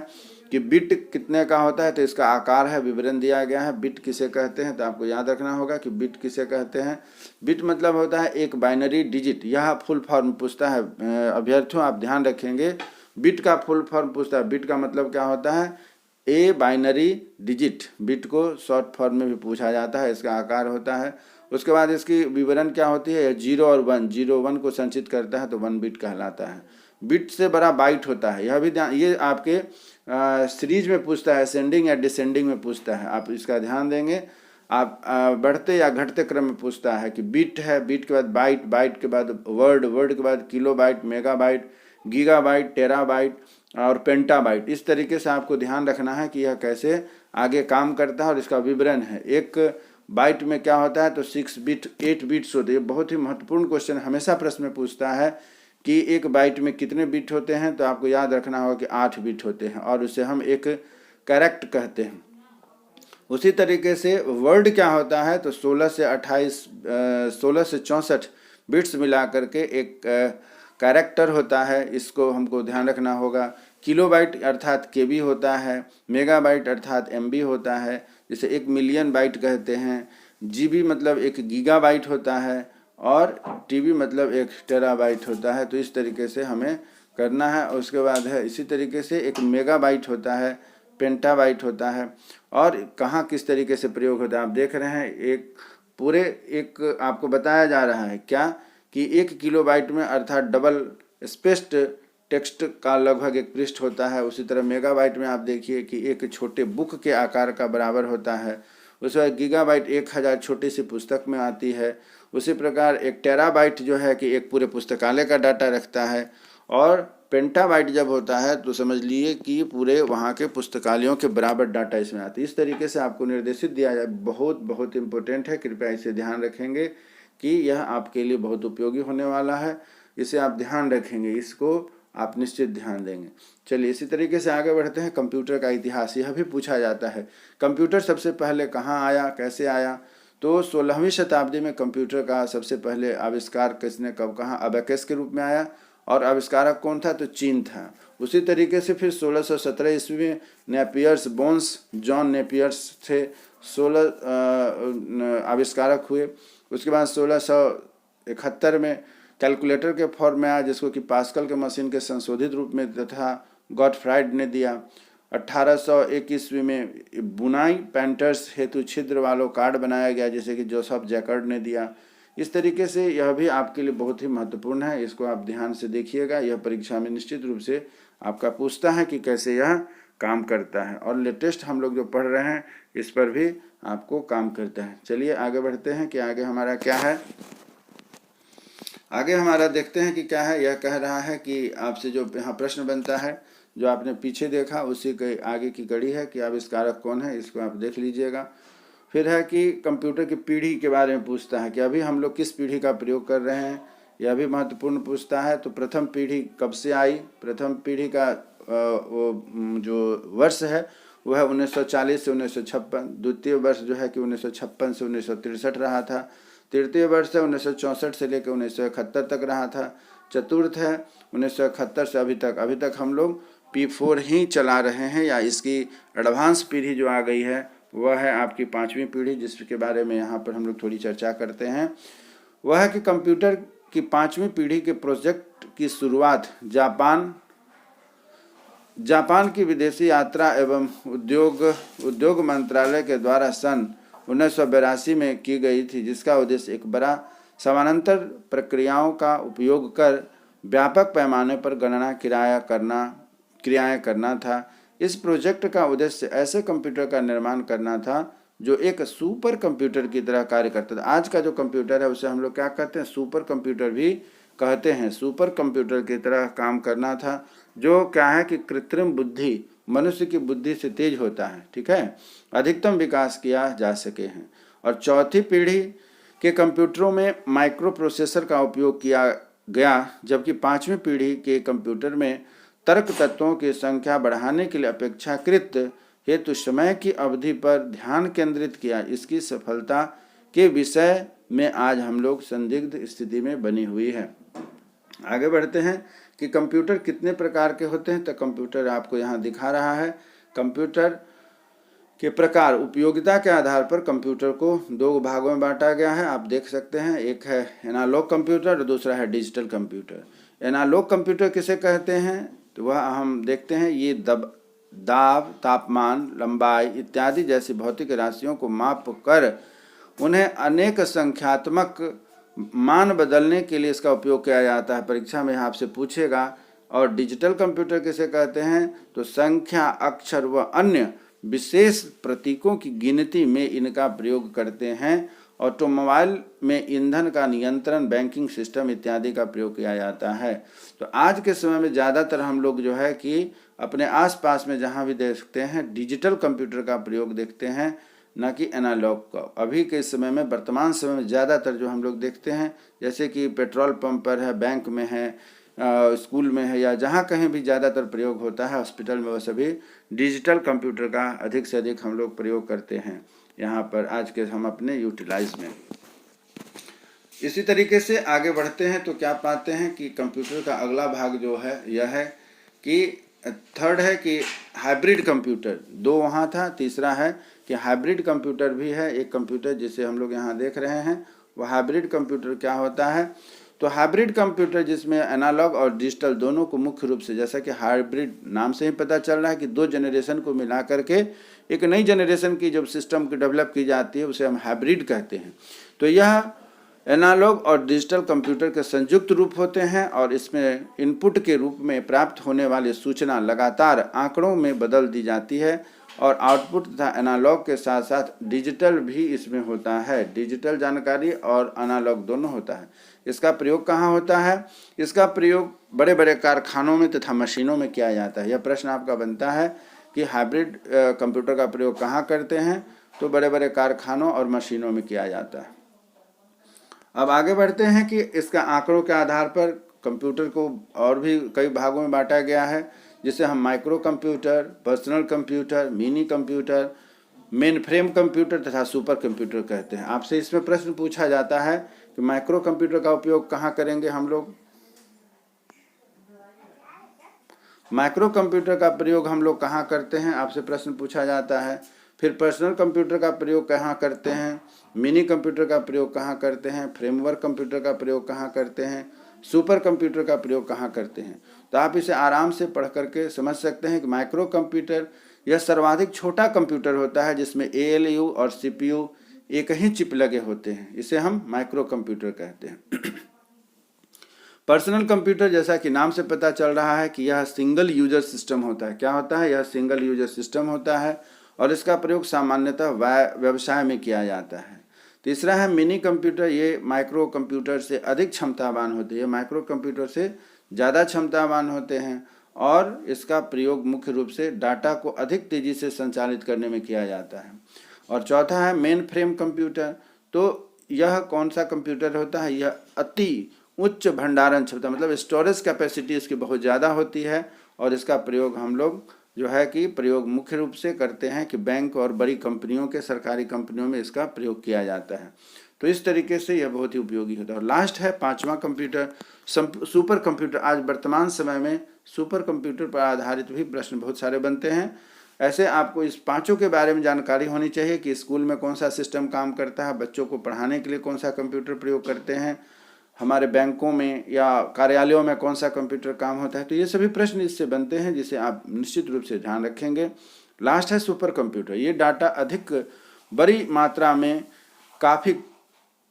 कि बिट कितने का होता है, तो इसका आकार है, विवरण दिया गया है। बिट किसे कहते हैं, तो आपको याद रखना होगा कि बिट किसे कहते हैं। बिट मतलब होता है एक बाइनरी डिजिट। यह फुल फॉर्म पूछता है अभ्यर्थियों, आप ध्यान रखेंगे। बिट का फुल फॉर्म पूछता है। बिट का मतलब क्या होता है, ए बाइनरी डिजिट। बिट को शॉर्ट फॉर्म में भी पूछा जाता है, इसका आकार होता है। उसके बाद इसकी विवरण क्या होती है, 0 और 1, 0 1 को संचित करता है तो 1 बिट कहलाता है। बिट से बड़ा बाइट होता है, यह भी ध्यान, ये आपके सीरीज में पूछता है, असेंडिंग या डिसेंडिंग में पूछता है, आप इसका ध्यान देंगे। आप बढ़ते या घटते क्रम में पूछता है कि बिट है, बिट के बाद बाइट, बाइट के बाद वर्ड, वर्ड के बाद kilobyte, megabyte, gigabyte, terabyte और पेंटा बाइट। इस तरीके से आपको ध्यान रखना है कि यह कैसे आगे काम करता है और इसका विवरण है। एक बाइट में क्या होता है, तो 6 बिट 8 बिट्स होते हैं। बहुत ही महत्वपूर्ण क्वेश्चन हमेशा प्रश्न में पूछता है कि एक बाइट में कितने बिट होते हैं, तो आपको याद रखना होगा कि 8 बिट होते हैं और उसे हम एक कैरेक्टर कहते हैं। उसी तरीके से वर्ड क्या होता है, तो 16 से 64 बिट्स मिला करके एक कैरेक्टर होता है, इसको हमको ध्यान रखना होगा। किलोबाइट अर्थात केबी होता है, मेगाबाइट अर्थात एमबी होता है, जिसे 1 मिलियन बाइट कहते हैं। जीबी मतलब 1 गीगाबाइट होता है और टीबी मतलब 1 टेराबाइट होता है। तो इस तरीके से हमें करना है। उसके बाद है इसी तरीके से 1 मेगाबाइट होता है, पेंटाबाइट होता है। और कहाँ किस तरीके से प्रयोग होता है आप देख रहे हैं। एक आपको बताया जा रहा है क्या कि 1 किलोबाइट में अर्थात डबल स्पेस्ड टेक्स्ट का लगभग एक पृष्ठ होता है। उसी तरह मेगाबाइट में आप देखिए कि एक छोटे बुक के आकार का बराबर होता है। उसी बाद गीगाबाइट 1000 छोटी सी पुस्तक में आती है। उसी प्रकार 1 टेराबाइट जो है कि एक पूरे पुस्तकालय का डाटा रखता है। और पेंटाबाइट जब होता है तो समझ लीजिए कि पूरे वहाँ के पुस्तकालयों के बराबर डाटा इसमें आता है। इस तरीके से आपको निर्देशित दिया जाए, बहुत बहुत इम्पोर्टेंट है, कृपया इसे ध्यान रखेंगे कि यह आपके लिए बहुत उपयोगी होने वाला है। इसे आप ध्यान रखेंगे, इसको आप निश्चित ध्यान देंगे। चलिए इसी तरीके से आगे बढ़ते हैं। कंप्यूटर का इतिहास, यह भी पूछा जाता है। कंप्यूटर सबसे पहले कहाँ आया, कैसे आया, तो 16वीं शताब्दी में कंप्यूटर का सबसे पहले आविष्कार किसने कब कहाँ, अबेकस के रूप में आया। और आविष्कारक कौन था, तो चीन था। उसी तरीके से फिर 1617 ईस्वी में नेपियर्स बोन्स, जॉन नेपियर्स थे, 16 आविष्कारक हुए। उसके बाद 1671 में कैलकुलेटर के फॉर्म में आया, जिसको कि पास्कल के मशीन के संशोधित रूप में तथा गॉटफ्राइड ने दिया। 1801 ईस्वी में बुनाई पेंटर्स हेतु छिद्र वालों कार्ड बनाया गया, जैसे कि जोसेफ जैकर्ड ने दिया। इस तरीके से यह भी आपके लिए बहुत ही महत्वपूर्ण है, इसको आप ध्यान से देखिएगा। यह परीक्षा में निश्चित रूप से आपका पूछता है कि कैसे यह काम करता है, और लेटेस्ट हम लोग जो पढ़ रहे हैं इस पर भी आपको काम करता है। चलिए आगे बढ़ते हैं कि आगे हमारा क्या है। आगे हमारा देखते हैं कि क्या है। यह कह रहा है कि आपसे जो यहाँ प्रश्न बनता है, जो आपने पीछे देखा उसी के आगे की कड़ी है कि आविष्कारक कौन है, इसको आप देख लीजिएगा। फिर है कि कंप्यूटर की पीढ़ी के बारे में पूछता है कि अभी हम लोग किस पीढ़ी का प्रयोग कर रहे हैं, यह भी महत्वपूर्ण पूछता है। तो प्रथम पीढ़ी कब से आई, प्रथम पीढ़ी का जो वर्ष है वह 1940 से 1956। द्वितीय वर्ष जो है कि 1956 से 1963 रहा था। तृतीय वर्ष है 1964 से लेकर 1971 तक रहा था। चतुर्थ है 1971 से अभी तक हम लोग P4 ही चला रहे हैं, या इसकी एडवांस पीढ़ी जो आ गई है वह है आपकी 5वीं पीढ़ी, जिसके बारे में यहाँ पर हम लोग थोड़ी चर्चा करते हैं। वह है कि कंप्यूटर की 5वीं पीढ़ी के प्रोजेक्ट की शुरुआत जापान की विदेशी यात्रा एवं उद्योग मंत्रालय के द्वारा सन 1982 में की गई थी, जिसका उद्देश्य एक बड़ा समानांतर प्रक्रियाओं का उपयोग कर व्यापक पैमाने पर गणना क्रियाएं करना था। इस प्रोजेक्ट का उद्देश्य ऐसे कंप्यूटर का निर्माण करना था जो एक सुपर कंप्यूटर की तरह कार्य करता था। आज का जो कंप्यूटर है उसे हम लोग क्या कहते हैं, सुपर कंप्यूटर भी कहते हैं। सुपर कंप्यूटर की तरह काम करना था, जो क्या है कि कृत्रिम बुद्धि, मनुष्य की बुद्धि से तेज होता है, ठीक है, अधिकतम विकास किया जा सके हैं। और चौथी पीढ़ी के कंप्यूटरों में माइक्रो प्रोसेसर का उपयोग किया गया, जबकि 5वीं पीढ़ी के कंप्यूटर में तर्क तत्वों की संख्या बढ़ाने के लिए अपेक्षाकृत हेतु समय की अवधि पर ध्यान केंद्रित किया। इसकी सफलता के विषय में आज हम लोग संदिग्ध स्थिति में बनी हुई है। आगे बढ़ते हैं कि कंप्यूटर कितने प्रकार के होते हैं। तो कंप्यूटर आपको यहाँ दिखा रहा है। कंप्यूटर के प्रकार, उपयोगिता के आधार पर कंप्यूटर को 2 भागों में बांटा गया है, आप देख सकते हैं। एक है एनालॉग कंप्यूटर और दूसरा है डिजिटल कंप्यूटर। एनालॉग कंप्यूटर किसे कहते हैं, तो वह हम देखते हैं, ये दाब, तापमान, लंबाई इत्यादि जैसी भौतिक राशियों को माप कर उन्हें अनेक संख्यात्मक मान बदलने के लिए इसका उपयोग किया जाता है। परीक्षा में आपसे पूछेगा। और डिजिटल कंप्यूटर किसे कहते हैं, तो संख्या, अक्षर व अन्य विशेष प्रतीकों की गिनती में इनका प्रयोग करते हैं। ऑटोमोबाइल में ईंधन का नियंत्रण, बैंकिंग सिस्टम इत्यादि का प्रयोग किया जाता है। तो आज के समय में ज़्यादातर हम लोग जो है कि अपने आसपास में जहाँ भी देखते हैं डिजिटल कंप्यूटर का प्रयोग देखते हैं, न कि एनालॉग का। अभी के समय में, वर्तमान समय में ज़्यादातर जो हम लोग देखते हैं, जैसे कि पेट्रोल पंप पर है, बैंक में है, स्कूल में है, या जहाँ कहीं भी ज़्यादातर प्रयोग होता है, हॉस्पिटल में, वह सभी डिजिटल कंप्यूटर का अधिक से अधिक हम लोग प्रयोग करते हैं यहाँ पर आज के हम अपने यूटिलाइज में। इसी तरीके से आगे बढ़ते हैं तो क्या पाते हैं कि कंप्यूटर का अगला भाग जो है यह है कि थर्ड है कि हाइब्रिड कंप्यूटर। 2 वहाँ था, तीसरा है कि हाइब्रिड कंप्यूटर भी है। एक कंप्यूटर जिसे हम लोग यहाँ देख रहे हैं, वह हाइब्रिड कंप्यूटर क्या होता है, तो हाइब्रिड कंप्यूटर जिसमें एनालॉग और डिजिटल दोनों को मुख्य रूप से, जैसा कि हाइब्रिड नाम से ही पता चल रहा है कि 2 जनरेशन को मिला करके एक नई जनरेशन की जब सिस्टम की डेवलप की जाती है उसे हम हाइब्रिड कहते हैं। तो यह एनालॉग और डिजिटल कंप्यूटर के संयुक्त रूप होते हैं और इसमें इनपुट के रूप में प्राप्त होने वाली सूचना लगातार आंकड़ों में बदल दी जाती है और आउटपुट तथा एनालॉग के साथ साथ डिजिटल भी इसमें होता है। डिजिटल जानकारी और एनालॉग दोनों होता है। इसका प्रयोग कहाँ होता है, इसका प्रयोग बड़े बड़े कारखानों में तथा मशीनों में किया जाता है। यह प्रश्न आपका बनता है कि हाइब्रिड कंप्यूटर का प्रयोग कहाँ करते हैं, तो बड़े बड़े कारखानों और मशीनों में किया जाता है। अब आगे बढ़ते हैं कि इसका आंकड़ों के आधार पर कंप्यूटर को और भी कई भागों में बांटा गया है, जिसे हम micro computer, personal computer, mini computer, main frame computer तथा सुपर कंप्यूटर कहते हैं। आपसे इसमें प्रश्न पूछा जाता है कि माइक्रो कंप्यूटर का उपयोग कहाँ करेंगे हम लोग। माइक्रो कंप्यूटर का प्रयोग हम लोग कहाँ करते हैं, आपसे प्रश्न पूछा जाता है। फिर पर्सनल कंप्यूटर का प्रयोग कहाँ करते हैं, मिनी कंप्यूटर का प्रयोग कहाँ करते हैं, फ्रेमवर्क कंप्यूटर का प्रयोग कहाँ करते हैं, सुपर कंप्यूटर का प्रयोग कहाँ करते हैं। तो आप इसे आराम से पढ़ करके समझ सकते हैं कि माइक्रो कंप्यूटर यह सर्वाधिक छोटा कंप्यूटर होता है जिसमें ALU और CPU एक ही चिप लगे होते हैं, इसे हम माइक्रो कंप्यूटर कहते हैं। पर्सनल कंप्यूटर, जैसा कि नाम से पता चल रहा है कि यह सिंगल यूजर सिस्टम होता है। क्या होता है, यह सिंगल यूजर सिस्टम होता है और इसका प्रयोग सामान्यतः व्यवसाय में किया जाता है। तीसरा है मिनी कंप्यूटर। ये माइक्रो कंप्यूटर से अधिक क्षमतावान होते हैं, माइक्रो कंप्यूटर से ज़्यादा क्षमतावान होते हैं और इसका प्रयोग मुख्य रूप से डाटा को अधिक तेज़ी से संचालित करने में किया जाता है। और चौथा है मेन फ्रेम कंप्यूटर। तो यह कौन सा कंप्यूटर होता है, यह अति उच्च भंडारण क्षमता, मतलब स्टोरेज कैपेसिटी इसकी बहुत ज़्यादा होती है और इसका प्रयोग हम लोग जो है कि प्रयोग मुख्य रूप से करते हैं कि बैंक और बड़ी कंपनियों के, सरकारी कंपनियों में इसका प्रयोग किया जाता है। तो इस तरीके से यह बहुत ही उपयोगी होता है। और लास्ट है 5वां कंप्यूटर, सुपर कंप्यूटर। आज वर्तमान समय में सुपर कंप्यूटर पर आधारित भी प्रश्न बहुत सारे बनते हैं। ऐसे आपको इस पांचों के बारे में जानकारी होनी चाहिए कि स्कूल में कौन सा सिस्टम काम करता है, बच्चों को पढ़ाने के लिए कौन सा कंप्यूटर प्रयोग करते हैं, हमारे बैंकों में या कार्यालयों में कौन सा कंप्यूटर काम होता है। तो ये सभी प्रश्न इससे बनते हैं जिसे आप निश्चित रूप से ध्यान रखेंगे। लास्ट है सुपर कंप्यूटर। ये डाटा अधिक बड़ी मात्रा में काफ़ी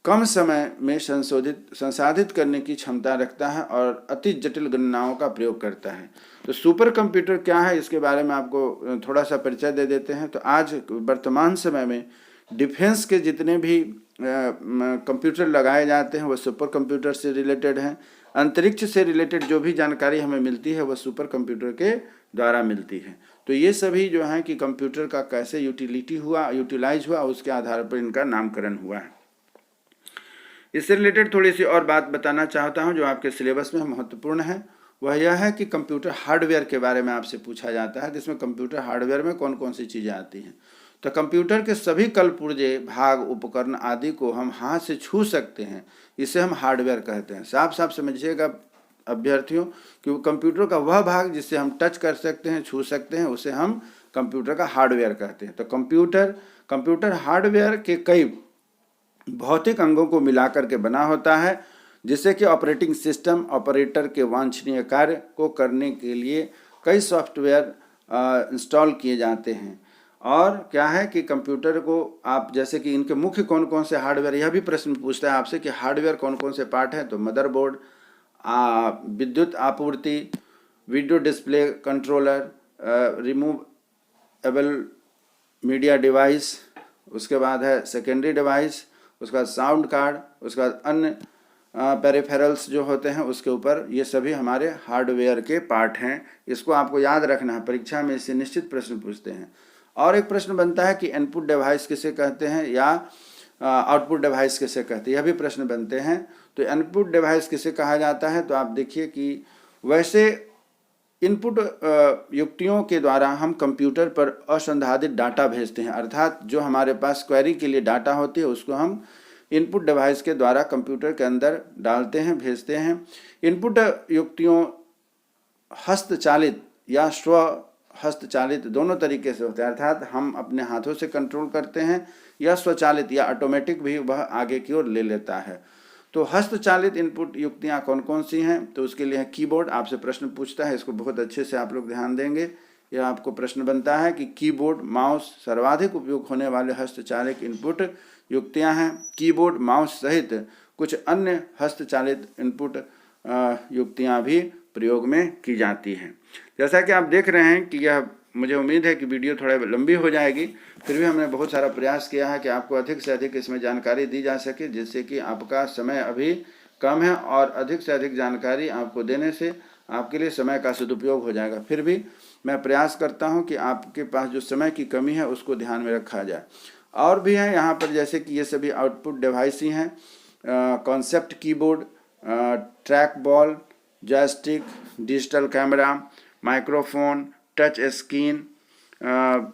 कम समय में संसाधित करने की क्षमता रखता है और अति जटिल गणनाओं का प्रयोग करता है। तो सुपर कंप्यूटर क्या है, इसके बारे में आपको थोड़ा सा परिचय दे देते हैं। तो आज वर्तमान समय में डिफेंस के जितने भी कंप्यूटर लगाए जाते हैं वो सुपर कंप्यूटर से रिलेटेड हैं। अंतरिक्ष से रिलेटेड जो भी जानकारी हमें मिलती है वह सुपर कंप्यूटर के द्वारा मिलती है। तो ये सभी जो हैं कि कंप्यूटर का कैसे यूटिलाइज हुआ उसके आधार पर इनका नामकरण हुआ है। इससे रिलेटेड थोड़ी सी और बात बताना चाहता हूं जो आपके सिलेबस में महत्वपूर्ण है। वह यह है कि कंप्यूटर हार्डवेयर के बारे में आपसे पूछा जाता है, जिसमें कंप्यूटर हार्डवेयर में कौन कौन सी चीज़ें आती हैं। तो कंप्यूटर के सभी कलपुर्जे, भाग, उपकरण आदि को हम हाथ से छू सकते हैं, इसे हम हार्डवेयर कहते हैं। साफ साफ समझिएगा अभ्यर्थियों कि कंप्यूटर का वह भाग जिससे हम टच कर सकते हैं, छू सकते हैं, उसे हम कंप्यूटर का हार्डवेयर कहते हैं। तो कंप्यूटर हार्डवेयर के कई भौतिक अंगों को मिलाकर के बना होता है, जिससे कि ऑपरेटिंग सिस्टम ऑपरेटर के वांछनीय कार्य को करने के लिए कई सॉफ्टवेयर इंस्टॉल किए जाते हैं। और क्या है कि कंप्यूटर को आप जैसे कि इनके मुख्य कौन कौन से हार्डवेयर, यह भी प्रश्न पूछता है आपसे कि हार्डवेयर कौन कौन से पार्ट हैं। तो मदरबोर्ड, विद्युत आपूर्ति, video display controller, removable media device, उसके बाद है सेकेंडरी डिवाइस, उसके बाद साउंड कार्ड, उसके बाद अन्य पेरिफेरल्स जो होते हैं उसके ऊपर, ये सभी हमारे हार्डवेयर के पार्ट हैं। इसको आपको याद रखना है, परीक्षा में इससे निश्चित प्रश्न पूछते हैं। और एक प्रश्न बनता है कि इनपुट डिवाइस किसे कहते हैं या आउटपुट डिवाइस किसे कहते हैं, यह भी प्रश्न बनते हैं। तो इनपुट डिवाइस किसे कहा जाता है, तो आप देखिए कि वैसे इनपुट युक्तियों के द्वारा हम कंप्यूटर पर असंसाधित डाटा भेजते हैं, अर्थात जो हमारे पास क्वेरी के लिए डाटा होती है उसको हम इनपुट डिवाइस के द्वारा कंप्यूटर के अंदर डालते हैं, भेजते हैं। इनपुट युक्तियों हस्तचालित या स्व हस्तचालित दोनों तरीके से होते हैं, अर्थात हम अपने हाथों से कंट्रोल करते हैं या स्वचालित या ऑटोमेटिक भी वह आगे की ओर ले लेता है। तो हस्तचालित इनपुट युक्तियाँ कौन कौन सी हैं, तो उसके लिए कीबोर्ड आपसे प्रश्न पूछता है, इसको बहुत अच्छे से आप लोग ध्यान देंगे। यह आपको प्रश्न बनता है कि कीबोर्ड, माउस सर्वाधिक उपयोग होने वाले हस्तचालित इनपुट युक्तियाँ हैं। कीबोर्ड, माउस सहित कुछ अन्य हस्तचालित इनपुट युक्तियाँ भी प्रयोग में की जाती हैं। जैसा कि आप देख रहे हैं कि यह, मुझे उम्मीद है कि वीडियो थोड़ा लंबी हो जाएगी, फिर भी हमने बहुत सारा प्रयास किया है कि आपको अधिक से अधिक इसमें जानकारी दी जा सके, जिससे कि आपका समय अभी कम है और अधिक से अधिक जानकारी आपको देने से आपके लिए समय का सदुपयोग हो जाएगा। फिर भी मैं प्रयास करता हूं कि आपके पास जो समय की कमी है उसको ध्यान में रखा जाए। और भी हैं यहाँ पर, जैसे कि ये सभी आउटपुट डिवाइस ही हैं, concept keyboard, track ball, joystick, digital camera, microphone, touch screen,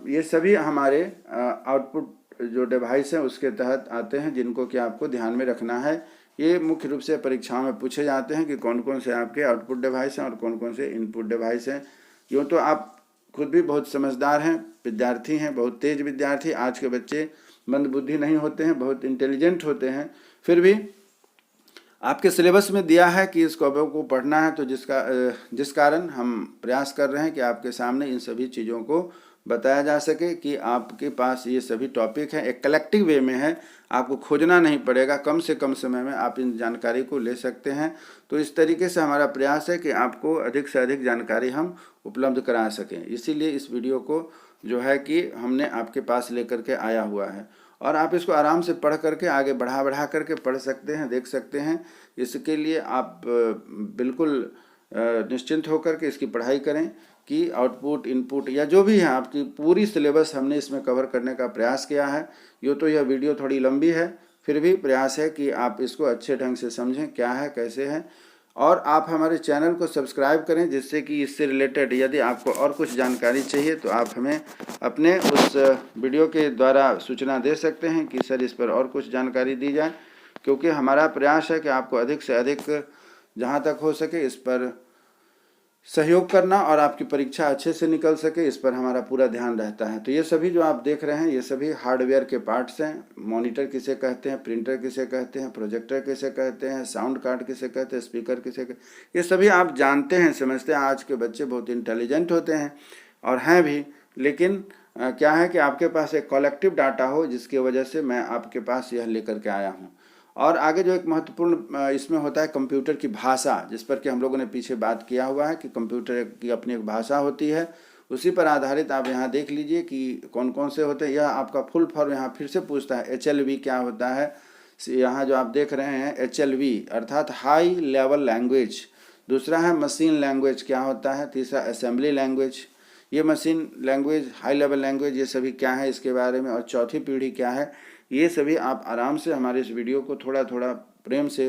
ये सभी हमारे आउटपुट जो डिवाइस हैं उसके तहत आते हैं, जिनको कि आपको ध्यान में रखना है। ये मुख्य रूप से परीक्षाओं में पूछे जाते हैं कि कौन कौन से आपके आउटपुट डिवाइस हैं और कौन कौन से इनपुट डिवाइस हैं। यूँ तो आप खुद भी बहुत समझदार हैं, विद्यार्थी हैं, बहुत तेज विद्यार्थी। आज के बच्चे मंदबुद्धि नहीं होते हैं, बहुत इंटेलिजेंट होते हैं। फिर भी आपके सिलेबस में दिया है कि इस कॉपी को पढ़ना है, तो जिस कारण हम प्रयास कर रहे हैं कि आपके सामने इन सभी चीज़ों को बताया जा सके कि आपके पास ये सभी टॉपिक हैं, एक कलेक्टिव वे में है, आपको खोजना नहीं पड़ेगा, कम से कम समय में आप इन जानकारी को ले सकते हैं। तो इस तरीके से हमारा प्रयास है कि आपको अधिक से अधिक जानकारी हम उपलब्ध करा सकें। इसीलिए इस वीडियो को जो है कि हमने आपके पास लेकर के आया हुआ है, और आप इसको आराम से पढ़ करके आगे बढ़ा करके पढ़ सकते हैं, देख सकते हैं। इसके लिए आप बिल्कुल निश्चिंत होकर के इसकी पढ़ाई करें कि आउटपुट, इनपुट या जो भी है आपकी पूरी सिलेबस हमने इसमें कवर करने का प्रयास किया है। यूँ तो यह वीडियो थोड़ी लंबी है, फिर भी प्रयास है कि आप इसको अच्छे ढंग से समझें क्या है, कैसे है। और आप हमारे चैनल को सब्सक्राइब करें, जिससे कि इससे रिलेटेड यदि आपको और कुछ जानकारी चाहिए तो आप हमें अपने उस वीडियो के द्वारा सूचना दे सकते हैं कि सर इस पर और कुछ जानकारी दी जाए, क्योंकि हमारा प्रयास है कि आपको अधिक से अधिक जहां तक हो सके इस पर सहयोग करना और आपकी परीक्षा अच्छे से निकल सके, इस पर हमारा पूरा ध्यान रहता है। तो ये सभी जो आप देख रहे हैं ये सभी हार्डवेयर के पार्ट्स हैं। मॉनिटर किसे कहते हैं, प्रिंटर किसे कहते हैं, प्रोजेक्टर किसे कहते हैं, साउंड कार्ड किसे कहते हैं, स्पीकर किसे कहते हैं, ये सभी आप जानते हैं, समझते हैं। आज के बच्चे बहुत इंटेलिजेंट होते हैं और हैं भी, लेकिन क्या है कि आपके पास एक कलेक्टिव डाटा हो, जिसकी वजह से मैं आपके पास यह लेकर के आया हूँ। और आगे जो एक महत्वपूर्ण इसमें होता है कंप्यूटर की भाषा, जिस पर कि हम लोगों ने पीछे बात किया हुआ है कि कंप्यूटर की अपनी एक भाषा होती है, उसी पर आधारित आप यहाँ देख लीजिए कि कौन कौन से होते हैं। यह आपका फुल फॉर्म यहाँ फिर से पूछता है, HLV क्या होता है। यहाँ जो आप देख रहे हैं HLV अर्थात हाई लेवल लैंग्वेज। दूसरा है मशीन लैंग्वेज क्या होता है। तीसरा असेंबली लैंग्वेज। ये machine language, high level language, ये सभी क्या है इसके बारे में। और चौथी पीढ़ी क्या है, ये सभी आप आराम से हमारे इस वीडियो को थोड़ा थोड़ा प्रेम से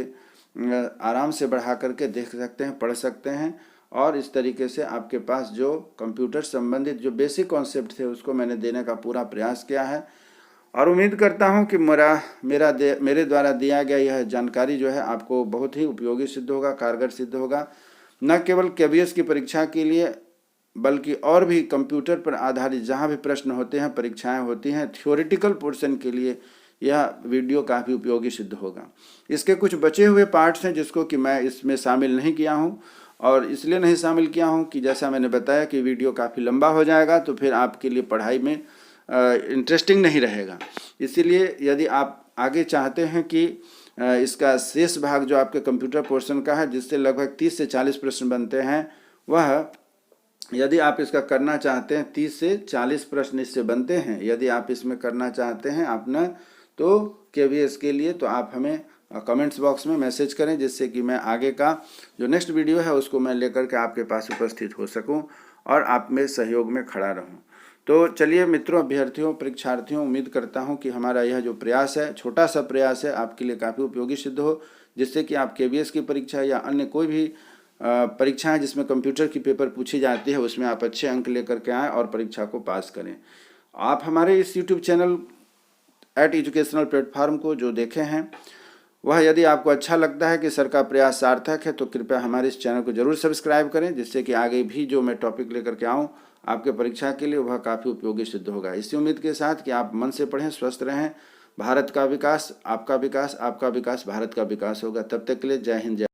आराम से बढ़ा करके देख सकते हैं, पढ़ सकते हैं। और इस तरीके से आपके पास जो कंप्यूटर संबंधित जो बेसिक कॉन्सेप्ट थे उसको मैंने देने का पूरा प्रयास किया है। और उम्मीद करता हूं कि मेरे द्वारा दिया गया यह जानकारी जो है आपको बहुत ही उपयोगी सिद्ध होगा, कारगर सिद्ध होगा। न केवल KVS की परीक्षा के लिए बल्कि और भी कंप्यूटर पर आधारित जहाँ भी प्रश्न होते हैं, परीक्षाएं होती हैं, थ्योरेटिकल पोर्शन के लिए यह वीडियो काफ़ी उपयोगी सिद्ध होगा। इसके कुछ बचे हुए पार्ट्स हैं जिसको कि मैं इसमें शामिल नहीं किया हूं, और इसलिए नहीं शामिल किया हूं कि जैसा मैंने बताया कि वीडियो काफ़ी लंबा हो जाएगा, तो फिर आपके लिए पढ़ाई में इंटरेस्टिंग नहीं रहेगा। इसीलिए यदि आप आगे चाहते हैं कि इसका शेष भाग जो आपके कंप्यूटर पोर्शन का है, जिससे लगभग 30 से 40 प्रश्न बनते हैं, वह यदि आप इसका करना चाहते हैं, 30 से 40 प्रश्न इससे बनते हैं, यदि आप इसमें करना चाहते हैं अपना, तो KVS के लिए तो आप हमें कमेंट्स बॉक्स में मैसेज करें, जिससे कि मैं आगे का जो नेक्स्ट वीडियो है उसको मैं लेकर के आपके पास उपस्थित हो सकूं और आप में सहयोग में खड़ा रहूं। तो चलिए मित्रों, अभ्यर्थियों, परीक्षार्थियों, उम्मीद करता हूं कि हमारा यह जो प्रयास है, छोटा सा प्रयास है, आपके लिए काफ़ी उपयोगी सिद्ध हो, जिससे कि आप KVS की परीक्षा या अन्य कोई भी परीक्षाएं जिसमें कंप्यूटर की पेपर पूछी जाती है उसमें आप अच्छे अंक लेकर के आएँ और परीक्षा को पास करें। आप हमारे इस YouTube चैनल @एजुकेशनल प्लेटफॉर्म को जो देखे हैं, वह यदि आपको अच्छा लगता है कि सर का प्रयास सार्थक है, तो कृपया हमारे इस चैनल को जरूर सब्सक्राइब करें, जिससे कि आगे भी जो मैं टॉपिक लेकर के आऊँ आपके परीक्षा के लिए, वह काफ़ी उपयोगी सिद्ध होगा। इसी उम्मीद के साथ कि आप मन से पढ़ें, स्वस्थ रहें। भारत का विकास, आपका विकास, आपका विकास भारत का विकास होगा। तब तक के लिए जय हिंद, जय